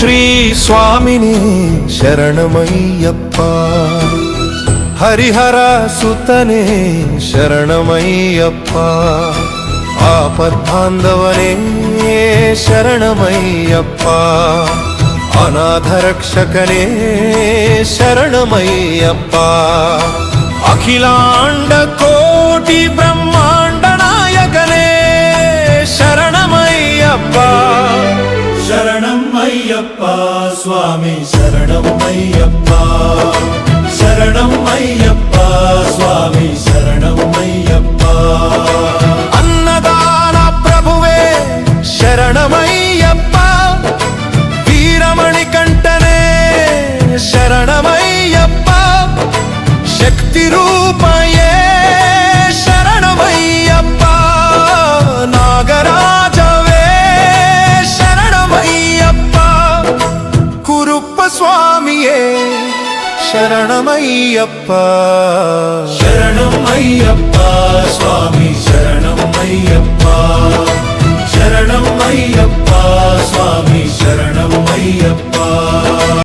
ಶ್ರೀ ಸ್ವಾಮಿನೇ ಶರಣಮಯ್ಯಪ್ಪ, ಹರಿಹರ ಸುತನೇ ಶರಣಮಯ್ಯಪ್ಪ, ಆಪದ್ಬಾಂಧವನೇ ಶರಣಮಯ್ಯಪ್ಪ, ಅನಾಥ ರಕ್ಷಕನೇ ಶರಣಮಯ್ಯಪ್ಪ, ಅಖಿಲಾಂಡ ಕೋಟಿ ಬ್ರಹ್ಮಾಂಡ ನಾಯಕನೇ ಶರಣಮಯ್ಯಪ್ಪ. ಶರಣಮಯ್ಯಪ್ಪ ಸ್ವಾಮಿ ಶರಣಮಯ್ಯಪ್ಪ, ಶರಣಮಯ್ಯಪ್ಪ ಸ್ವಾಮಿ ಶರಣಮಯ್ಯಪ್ಪ. ಅನ್ನದಾನ ಪ್ರಭುವೇ ಶರಣಮಯ್ಯಪ್ಪ, ವೀರಮಣಿಕಂಠನೇ ಶರಣಮಯ್ಯಪ್ಪ, ಶಕ್ತಿ ರೂಪಯೇ ಶರಣಮಯ್ಯಪ್ಪ, ನಾಗರಾಜವೇ ಶರಣಮಯ್ಯಪ್ಪ, ಕುರುಪ್ಪ ಸ್ವಾಮಿಯೇ ಶರಣಮಯ್ಯಪ್ಪ. ಶರಣಮಯ್ಯಪ್ಪ ಸ್ವಾಮಿ ಶರಣಮಯ್ಯಪ್ಪ,